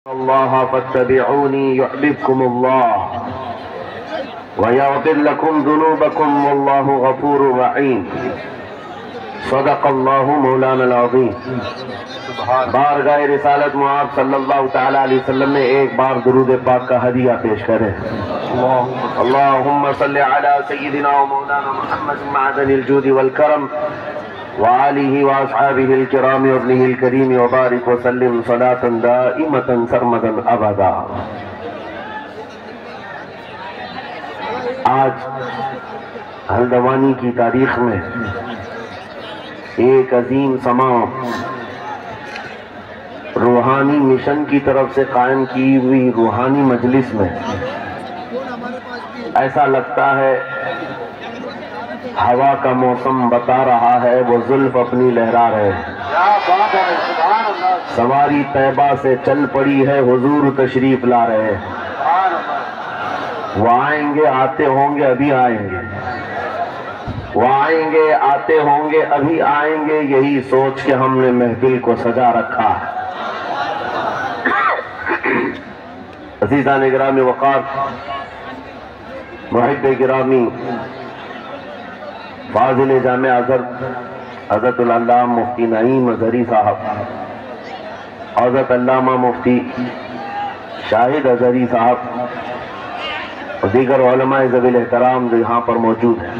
الله فاتبعوني يحببكم الله ويغفر لكم ذنوبكم والله غفور رحيم صدق الله مولانا العظیم۔ بارگاہ رسالت معاب صلی اللہ تعالی علیہ وسلم میں ایک بار درود پاک کا ہدیہ پیش کریں۔ اللہم صلی علی سیدنا و مولانا محمد معدن الجود والکرم وآلہ واصحابہ الکرام وابنہ الکریم وبارک وسلم صلاة دائمتا سرمدا ابدا۔ آج ہلدوانی کی تاریخ میں ایک عظیم سماع روحانی مشن کی طرف سے قائم کی ہوئی روحانی مجلس میں ایسا لگتا ہے ہوا کا موسم بتا رہا ہے وہ زلف اپنی لہرا رہے ہیں۔ سواری طیبہ سے چل پڑی ہے حضور تشریف لا رہے ہیں۔ وہ آئیں گے آتے ہوں گے ابھی آئیں گے، وہ آئیں گے آتے ہوں گے ابھی آئیں گے، یہی سوچ کے ہم نے محفل کو سجا رکھا ہے۔ عزیزان گرامی وقار، محب گرامی، فاضل جامع حضرت العلامہ مفتی نعیم اظہری صاحب، حضرت علامہ مفتی شاہد اظہری صاحب اور دیگر علماء ذوی الاحترام جو یہاں پر موجود ہیں،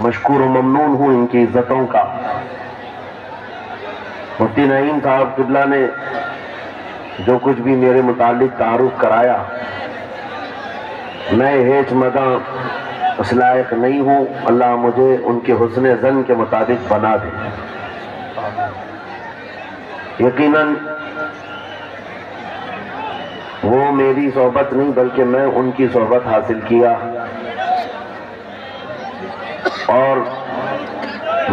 مشکور و ممنون ہوں ان کی عزتوں کا۔ مفتی نعیم صاحب قبلہ نے جو کچھ بھی میرے متعلق تعارف کرایا، میں ہیچ مداں اس لائق نہیں ہوں، اللہ مجھے ان کے حسن ظن کے مطابق بنا دے۔ یقیناً وہ میری صحبت نہیں بلکہ میں ان کی صحبت حاصل کیا، اور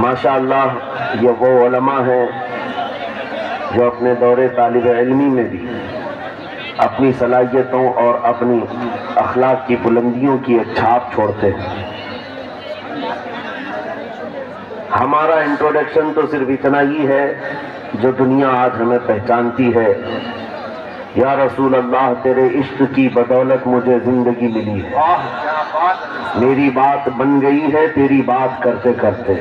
ماشاءاللہ یہ وہ علماء ہیں جو اپنے دور طالب علمی میں بھی اپنی صلاحیتوں اور اپنی اخلاق کی بلندیوں کی ایک چھاپ چھوڑتے ہیں۔ ہمارا انٹروڈکشن تو صرف اتنا ہی ہے جو دنیا آج ہمیں پہچانتی ہے۔ یا رسول اللہ تیرے عشق کی بدولت مجھے زندگی ملی ہے، میری بات بن گئی ہے تیری بات کرتے کرتے،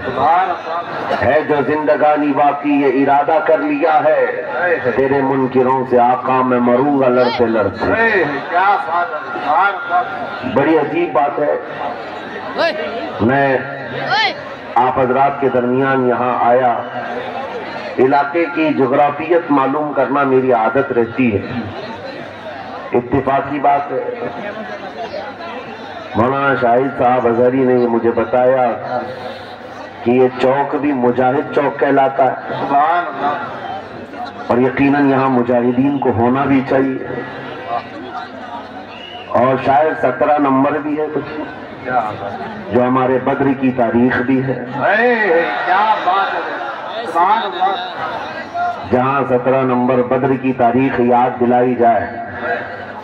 ہے جو زندگانی باقی یہ ارادہ کر لیا ہے، تیرے منکروں سے آقا میں مروں گا لڑتے لڑتے۔ بڑی عجیب بات ہے، میں آپ حضرات کے درمیان یہاں آیا، علاقے کی جغرافیت معلوم کرنا میری عادت رہتی ہے، اتفاقی بات ہے۔ مولانا شاہد صاحب اظہری نے یہ مجھے بتایا کہ یہ چوک بھی مجاہد چوک کہلاتا ہے، اور یقیناً یہاں مجاہدین کو ہونا بھی چاہیے، اور شاید 17 نمبر بھی ہے کچھ جو ہمارے بدر کی تاریخ بھی ہے، جہاں 17 نمبر بدر کی تاریخ یاد دلائی جائے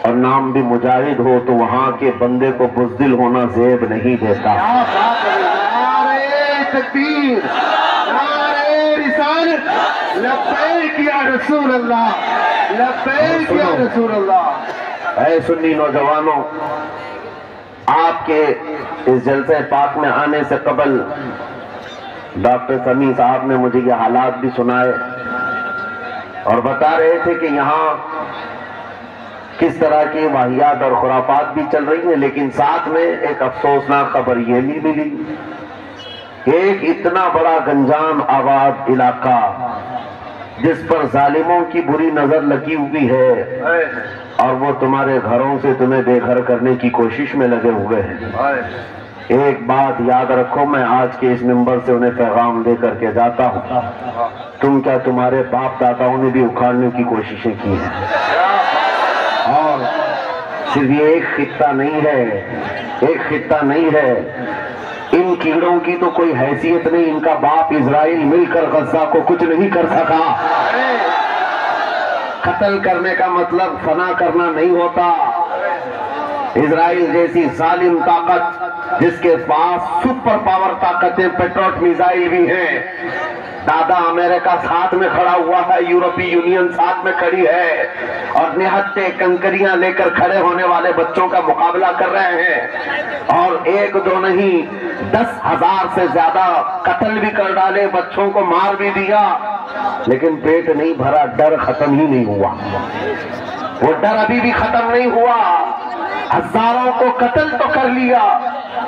اور نام بھی مجاہد ہو تو وہاں کے بندے کو بزدل ہونا زیب نہیں دیتا۔ نعرہ تکبیر، نعرہ رسالت، لبیک یا رسول اللہ، لبیک یا رسول اللہ۔ اے سنی نوجوانوں، آپ کے اس جلسہ پاک میں آنے سے قبل ڈاکٹر سمیع صاحب نے مجھے یہ حالات بھی سنائے اور بتا رہے تھے کہ یہاں کس طرح کی واہیات اور خرافات بھی چل رہی ہیں، لیکن ساتھ میں ایک افسوسناک خبر یہ بھی ملی، ایک اتنا بڑا گنجان آباد علاقہ جس پر ظالموں کی بری نظر لگی ہوئی ہے اور وہ تمہارے گھروں سے تمہیں بے گھر کرنے کی کوشش میں لگے ہوئے ہیں۔ ایک بات یاد رکھو، میں آج کے اس منبر سے انہیں پیغام دے کر کے جاتا ہوں، تم کیا تمہارے باپ داداؤں نے بھی اکھاڑنے کی کوششیں کی ہیں، اور صرف یہ ایک خطہ نہیں ہے، ایک خطہ نہیں ہے، ان کیڑوں کی تو کوئی حیثیت نہیں، ان کا باپ اسرائیل مل کر غزہ کو کچھ نہیں کر سکا۔ قتل کرنے کا مطلب فنا کرنا نہیں ہوتا۔ اسرائیل جیسی ظالم طاقت جس کے پاس سپر پاور طاقتیں پیٹروٹ میزائل بھی ہیں، دادا امریکہ ساتھ میں کھڑا ہوا ہے، یورپی یونین ساتھ میں کھڑی ہے، اور اپنے ہتھے کنکریاں لے کر کھڑے ہونے والے بچوں کا مقابلہ کر رہے ہیں، اور ایک دو نہیں 10,000 سے زیادہ قتل بھی کر ڈالے، بچوں کو مار بھی دیا، لیکن پیٹ نہیں بھرا، ڈر ختم ہی نہیں ہوا، وہ ڈر ابھی بھی ختم نہیں ہوا۔ ہزاروں کو قتل تو کر لیا،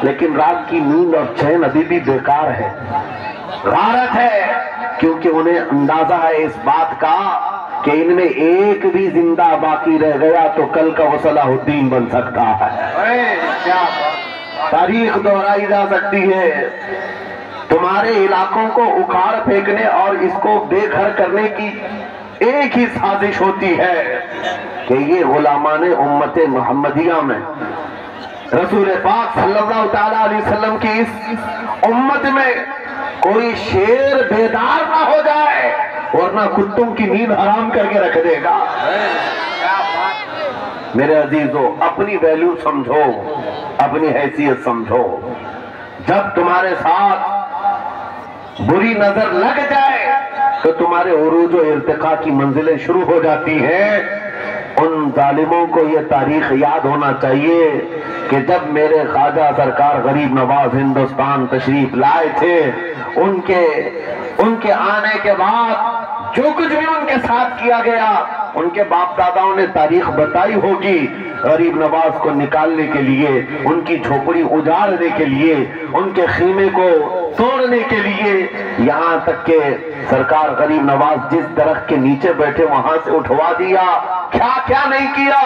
لیکن رات کی نیند اور چین ابھی بھی بیکار ہے، غارت ہے، کیونکہ انہیں اندازہ ہے اس بات کا کہ ان میں ایک بھی زندہ باقی رہ گیا تو کل کا وہ صلاح الدین بن سکتا ہے، تاریخ دہرائی جا سکتی ہے۔ تمہارے علاقوں کو اکھاڑ پھینکنے اور اس کو بے گھر کرنے کی ایک ہی سازش ہوتی ہے کہ یہ غلامان امت محمدیہ میں رسول پاک صلی اللہ تعالیٰ علیہ وسلم کی اس امت میں کوئی شیر بیدار نہ ہو جائے، ورنہ کتوں کی نیند حرام کر کے رکھ دے گا۔ میرے عزیزو، اپنی ویلیو سمجھو، اپنی حیثیت سمجھو۔ جب تمہارے ساتھ بری نظر لگ جائے تو تمہارے عروج و ارتقاء کی منزلیں شروع ہو جاتی ہیں۔ ان ظالموں کو یہ تاریخ یاد ہونا چاہیے کہ جب میرے خواجہ سرکار غریب نواز ہندوستان تشریف لائے تھے، ان کے آنے کے بعد جو کچھ بھی ان کے ساتھ کیا گیا، ان کے باپ داداؤں نے تاریخ بتائی ہوگی۔ غریب نواز کو نکالنے کے لیے، ان کی جھوپڑی اجاڑنے کے لیے، ان کے خیمے کو توڑنے کے لیے، یہاں تک کہ سرکار غریب نواز جس درخت کے نیچے بیٹھے وہاں سے اٹھوا دیا، کیا کیا نہیں کیا۔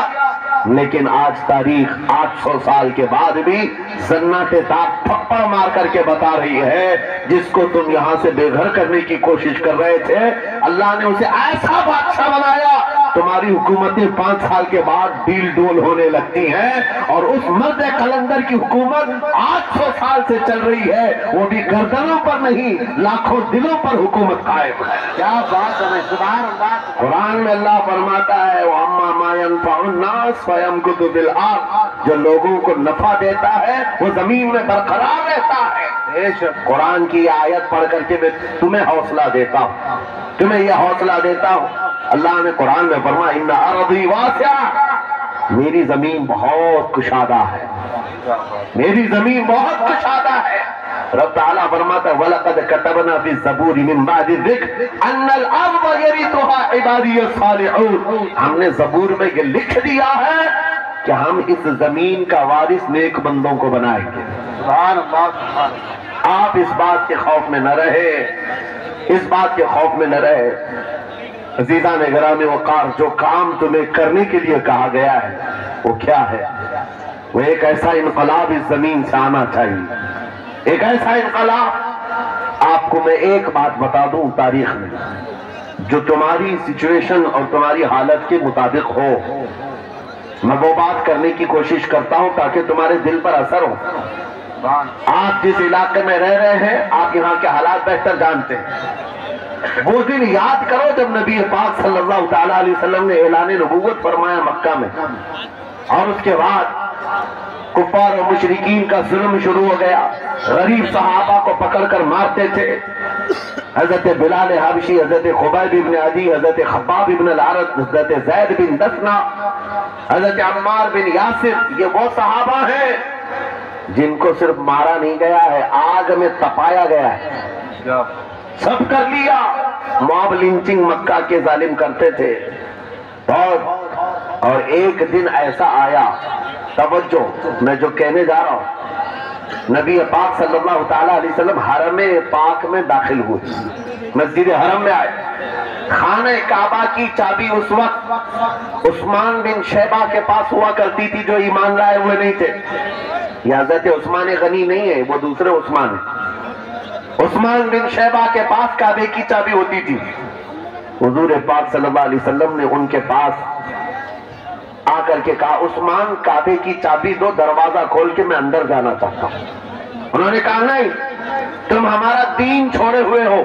لیکن آج تاریخ 800 سال کے بعد بھی سناٹے تاک تھپڑ مار کر کے بتا رہی ہے، جس کو تم یہاں سے بے گھر کرنے کی کوشش کر رہے تھے، اللہ نے اسے ایسا بادشاہ بنایا، تمہاری حکومتیں 5 سال کے بعد ڈیل ڈول ہونے لگتی ہیں، اور اس مرد قلندر کی حکومت 800 سال سے چل رہی ہے، وہ بھی گردنوں پر نہیں لاکھوں دلوں پر حکومت قائم ہے۔ کیا بات ہے، سبحان اللہ۔ قرآن میں اللہ فرماتا ہے وَأَمَّا مَا يَنْفَعُ النَّاسَ فَيَمْكُثُ فِي الْأَرْضِ، جو لوگوں کو نفع دیتا ہے وہ زمین میں برقرار رہتا ہے۔ قرآن کی آیت پڑھ کر کے میں تمہیں حوصلہ دیتا ہوں، تمہیں یہ حوصلہ دیتا ہوں۔ اللہ نے قرآن میں فرمایا اِنَّ أَرْضِي وَاسِعَةٌ، میری زمین بہت کشادہ ہے، میری زمین بہت کشادہ ہے۔ رب تعالیٰ فرماتا ہے وَلَقَدْ كَتَبْنَا فِي الزَّبُورِ مِن بَعْدِ الذِّكْرِ أَنَّ الْأَرْضَ يَرِثُهَا عِبَادِيَ الصَّالِحُونَ، ہم نے زبور میں یہ لکھ دیا ہے کہ ہم اس زمین کا وارث نیک بندوں کو بنائیں گے۔ سبحان اللہ۔ آپ اس بات کے خوف میں نہ رہے، اس بات کے خوف میں نہ رہے۔ عزیزان گرامی وقار، جو کام تمہیں کرنے کے لیے کہا گیا ہے وہ کیا ہے؟ وہ ایک ایسا انقلاب اس زمین سے آنا چاہیے، ایک ایسا انقلاب۔ آپ کو میں ایک بات بتا دوں تاریخ میں، جو تمہاری سچویشن اور تمہاری حالت کے مطابق ہو، میں وہ بات کرنے کی کوشش کرتا ہوں تاکہ تمہارے دل پر اثر ہو۔ آپ جس علاقے میں رہ رہے ہیں، آپ یہاں کے حالات بہتر جانتے ہیں۔ وہ دن یاد کرو جب نبی پاک صلی اللہ تعالیٰ علیہ وسلم نے اعلان نبوت فرمایا مکہ میں، اور اس کے بعد کفار و مشرکین کا ظلم شروع ہو گیا، غریب صحابہ کو پکڑ کر مارتے تھے۔ حضرت بلال حبشی، حضرت خبیب ابن عدی، حضرت خباب ابن العرد، حضرت زید بن دسنا، حضرت عمار بن یاسر، یہ وہ صحابہ ہیں جن کو صرف مارا نہیں گیا ہے، آگ میں تپایا گیا ہے، سب کر لیا۔ موب لنچنگ مکہ کے ظالم کرتے تھے، اور ایک دن ایسا آیا، توجہ میں جو کہنے جا رہا ہوں، نبی پاک صلی اللہ تعالیٰ علیہ وسلم حرم پاک میں داخل ہوئے، مسجد حرم میں آئے۔ خانہ کعبہ کی چابی اس وقت عثمان بن شیبہ کے پاس ہوا کرتی تھی، جو ایمان لائے ہوئے نہیں تھے۔ یہ حضرت عثمان غنی نہیں ہے، وہ دوسرے عثمان ہیں۔ عثمان بن شیبہ کے پاس کعبے کی چابی ہوتی تھی۔ حضور پاک صلی اللہ علیہ وسلم نے ان کے پاس آ کر کے کہا عثمان کعبے کی چابی دو، دروازہ کھول کے میں اندر جانا چاہتا ہوں۔ انہوں نے کہا نہیں، تم ہمارا دین چھوڑے ہوئے ہو،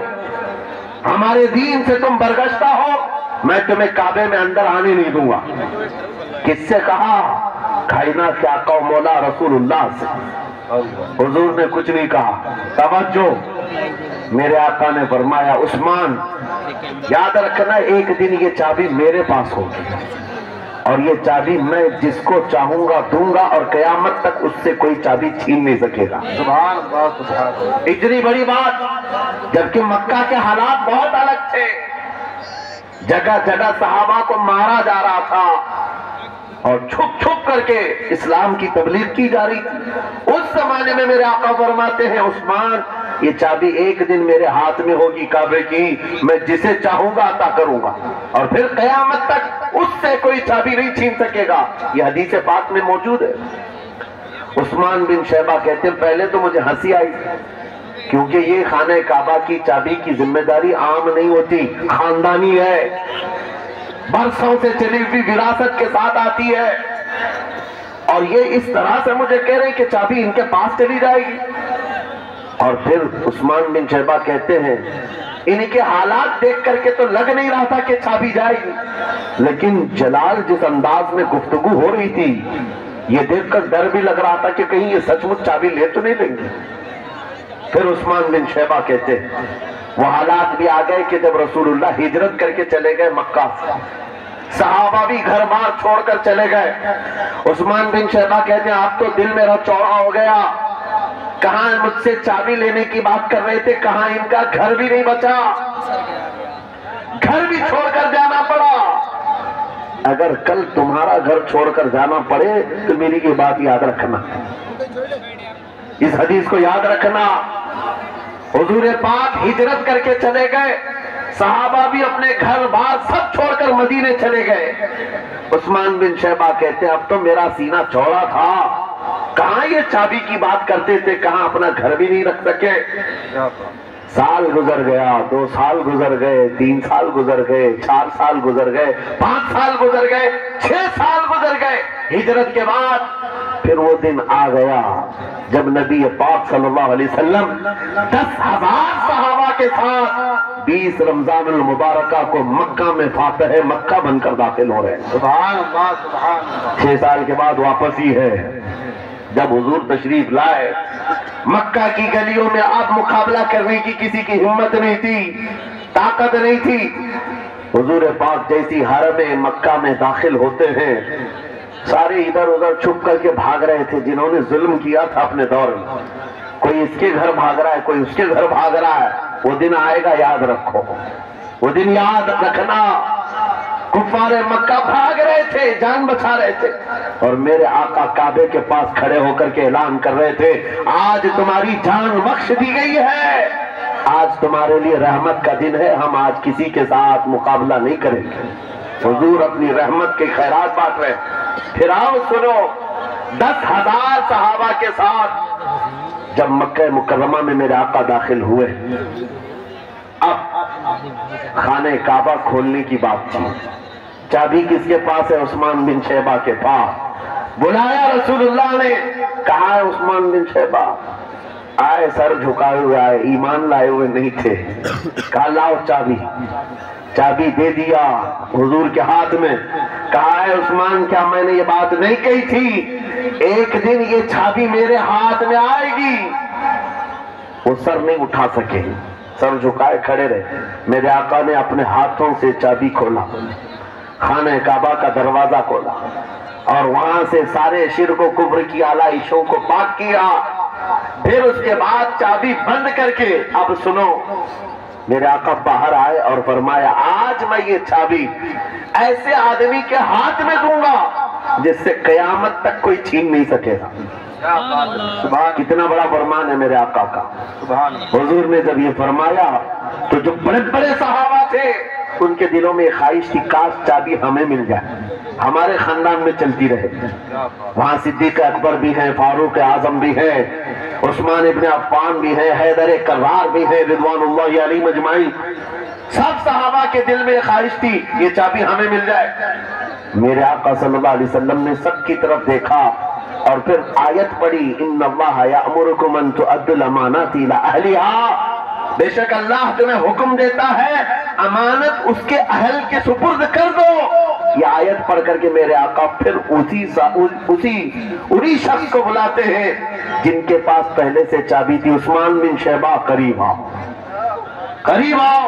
ہمارے دین سے تم برگشتہ ہو، میں تمہیں کعبے میں اندر آنے نہیں دوں گا۔ کس سے کہا؟ کائنات کے آقا و مولا رسول اللہ سے۔ حضور نے کچھ نہیں کہا۔ توجہ، میرے آقا نے فرمایا عثمان یاد رکھنا ایک دن یہ چابی میرے پاس ہوگی، اور یہ چابی میں جس کو چاہوں گا دوں گا اور قیامت تک اس سے کوئی چابی چھین نہیں سکے گا. سبحان اللہ سبحان اللہ. اتنی بڑی بات، جبکہ مکہ کے حالات بہت الگ تھے. جگہ جگہ صحابہ کو مارا جا رہا تھا اور چھپ چھپ کر کے اسلام کی تبلیغ کی جا رہی تھی. اس زمانے میں میرے آقا فرماتے ہیں عثمان یہ چابی ایک دن میرے ہاتھ میں ہوگی کعبے کی، میں جسے چاہوں گا عطا کروں گا اور پھر قیامت تک اس سے کوئی چابی نہیں چھین سکے گا. یہ حدیث پاک میں موجود ہے. عثمان بن شیبہ کہتے ہیں پہلے تو مجھے ہنسی آئی کیونکہ یہ خانہ کعبہ کی چابی کی ذمہ داری عام نہیں ہوتی، خاندانی ہے، برسوں سے چلی ہوئی وراثت کے ساتھ آتی ہے. اور یہ اس طرح سے مجھے کہہ رہے ہیں کہ چابی ان کے پاس چلی جائے گی. اور پھر عثمان بن شیبہ کہتے ہیں ان کے حالات دیکھ کر کے تو لگ نہیں رہا تھا کہ چابی جائے گی، لیکن جلال جس انداز میں گفتگو ہو رہی تھی یہ دیکھ کر ڈر بھی لگ رہا تھا کہ کہیں یہ سچ مچ چابی لے تو نہیں لیں گے. پھر عثمان بن شیبہ کہتے ہیں وہ حالات بھی آ گئے کہ جب رسول اللہ ہجرت کر کے چلے گئے مکہ سے، صحابہ بھی گھر بار چھوڑ کر چلے گئے. عثمان بن شیبہ کہتے ہیں اب تو دل میرا چوڑا ہو گیا، کہاں مجھ سے چابی لینے کی بات کر رہے تھے، کہاں ان کا گھر بھی نہیں بچا، گھر بھی چھوڑ کر جانا پڑا. اگر کل تمہارا گھر چھوڑ کر جانا پڑے تو میری یہ بات یاد رکھنا، اس حدیث کو یاد رکھنا. حضور پاک ہجرت کر کے چلے گئے، صحابہ بھی اپنے گھر بار سب چھوڑ کر مدینے چلے گئے. عثمان بن شیبہ کہتے ہیں اب تو میرا سینہ چوڑا تھا، کہاں یہ چابی کی بات کرتے تھے، کہاں اپنا گھر بھی نہیں رکھ سکے. سال گزر گیا، 2 سال گزر گئے، 3 سال گزر گئے، 4 سال گزر گئے، 5 سال گزر گئے، 6 سال گزر گئے. ہجرت کے بعد پھر وہ دن آ گیا جب نبی پاک صلی اللہ علیہ وسلم 10,000 صحابہ کے ساتھ 20 رمضان المبارکہ کو مکہ میں فاتح مکہ بن کر داخل ہو رہے ہیں. سبحان اللہ سبحان اللہ. 6 سال کے بعد واپس ہی ہے جب حضور تشریف لائے. مکہ کی گلیوں میں اب مقابلہ کرنے کی کسی کی ہمت نہیں تھی، طاقت نہیں تھی. حضور پاک جیسی حرم مکہ میں داخل ہوتے ہیں سارے ادھر ادھر چھپ کر کے بھاگ رہے تھے جنہوں نے ظلم کیا تھا اپنے دور میں. کوئی اس کے گھر بھاگ رہا ہے، کوئی اس کے گھر بھاگ رہا ہے. وہ دن آئے گا، یاد رکھو، وہ دن یاد رکھنا. کفار مکہ بھاگ رہے تھے، جان بچا رہے تھے، اور میرے آقا کعبے کے پاس کھڑے ہو کر کے اعلان کر رہے تھے آج تمہاری جان بخش دی گئی ہے، آج تمہارے لیے رحمت کا دن ہے، ہم آج کسی کے ساتھ مقابلہ نہیں کریں گے. حضور اپنی رحمت کے خیرات بانٹ رہے ہیں. پھر آؤ سنو، 10,000 صحابہ کے ساتھ جب مکہ مکرمہ میں میرے آقا داخل ہوئے، اب خانہ کعبہ کھولنے کی بات تھی. چابی کس کے پاس ہے؟ عثمان بن شیبہ کے پاس. بلایا رسول اللہ نے، کہا ہے عثمان بن شیبہ آئے، سر جھکائے ہوئے آئے، ایمان لائے ہوئے نہیں تھے. کہا لاؤ چابی. چابی دے دیا حضور کے ہاتھ میں. کہا ہے عثمان کیا میں نے یہ بات نہیں کہی تھی ایک دن یہ چابی میرے ہاتھ میں آئے گی. وہ سر نہیں اٹھا سکے، سر جھکائے کھڑے رہے. میرے آقا نے اپنے ہاتھوں سے چابی کھولا، خانہ کعبہ کا دروازہ کھولا اور وہاں سے سارے شرک و کفر کی آلائشوں کو پاک کیا. پھر اس کے بعد چابی بند کر کے اب سنو، میرے آقا باہر آئے اور فرمایا آج میں یہ چابی ایسے آدمی کے ہاتھ میں دوں گا جس سے قیامت تک کوئی چھین نہیں سکے گا. کتنا بڑا فرمان ہے میرے آقا کا. حضور نے جب یہ فرمایا تو جو بڑے بڑے صحابہ تھے ان کے دلوں میں خواہش تھی کاش چابی ہمیں مل جائے، ہمارے خاندان میں چلتی رہے. وہاں صدیق اکبر بھی ہیں، فاروق اعظم بھی ہیں، عثمان ابن عفان بھی ہیں، حیدر کرار بھی ہیں، رضوان اللہ علیہم اجمعین. سب صحابہ کے دل میں خواہش تھی یہ چابی ہمیں مل جائے. میرے آقا صلی اللہ علیہ وسلم نے سب کی طرف دیکھا اور پھر آیت پڑھی ان اللہ یأمرکم ان تؤدوا الامانات الی اہلہا. بے شک اللہ تمہیں حکم دیتا ہے امانت اس کے اہل کے سپرد کر دو. یہ آیت پڑھ کر کے میرے آقا پھر اسی شخص کو بلاتے ہیں جن کے پاس پہلے سے چابی تھی. عثمان بن شیبہ قریب آؤ، قریب آؤ.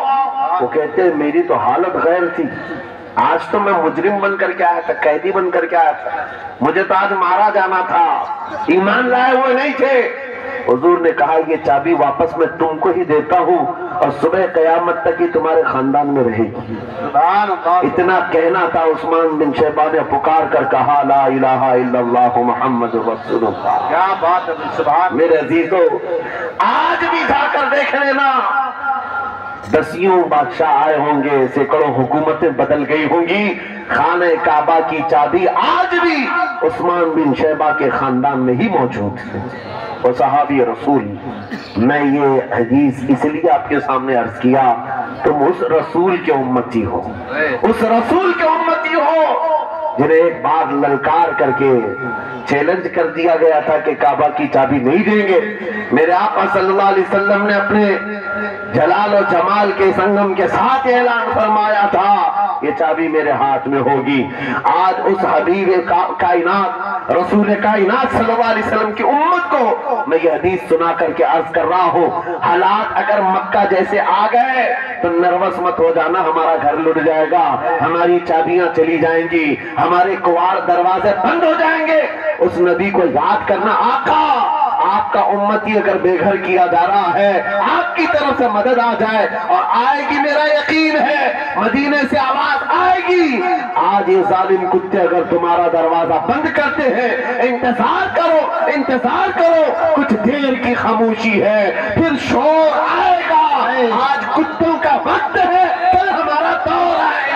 وہ کہتے ہیں میری تو حالت غیر تھی، آج تو میں مجرم بن کر کے آیا تھا, قیدی بن کر کے آیا تھا, مجھے تو آج مارا جانا تھا, ایمان لائے ہوئے نہیں تھے. حضور نے کہا یہ چابی واپس میں تم کو ہی دیتا ہوں اور صبح قیامت تک ہی تمہارے خاندان میں رہے گی. سبحان اللہ. اتنا کہنا تھا, عثمان بن شیبہ نے پکار کر کہا لا الہ الا اللہ محمد رسول اللہ. کیا بات ہے, سبحان. میرے عزیزو, آج بھی جا کر دیکھ لینا, دسیوں بادشاہ آئے ہوں گے, سینکڑوں حکومتیں بدل گئی ہوں گی, خانہ کعبہ کی چابی آج بھی عثمان بن شیبہ کے خاندان میں ہی موجود ہے. اور صحابی رسول, میں یہ حدیث اس لیے آپ کے سامنے عرض کیا, تم اس رسول کے امتی ہو, اس رسول کے امتی ہو جنہیں ایک بار للکار کر کے چیلنج کر دیا گیا تھا کہ کعبہ کی چابی نہیں دیں گے. میرے آقا صلی اللہ علیہ وسلم نے اپنے جلال و جمال کے سنگم کے ساتھ اعلان فرمایا تھا یہ چابی میرے ہاتھ میں ہوگی. آج اس حبیب کائنات رسول کائنات صلی اللہ علیہ وسلم کی امت کو میں یہ حدیث سنا کر کے عرض کر رہا ہوں, حالات اگر مکہ جیسے آ گئے تو نروس مت ہو جانا, ہمارا گھر لٹ جائے گا, ہماری چابیاں چلی جائیں گی, ہمارے کواڑ دروازے بند ہو جائیں گے. اس نبی کو یاد کرنا, آقا آپ کا امتی اگر بے گھر کیا جا رہا ہے, آپ کی طرف سے مدد آ جائے, اور آئے گی, میرا یقین ہے مدینے سے آواز آئے گی. آج یہ ظالم کتے اگر تمہارا دروازہ بند کرتے ہیں, انتظار کرو, انتظار کرو, کچھ دیر کی خاموشی ہے, پھر شور آئے گا. آج کتوں کا وقت ہے, کل ہمارا دور آئے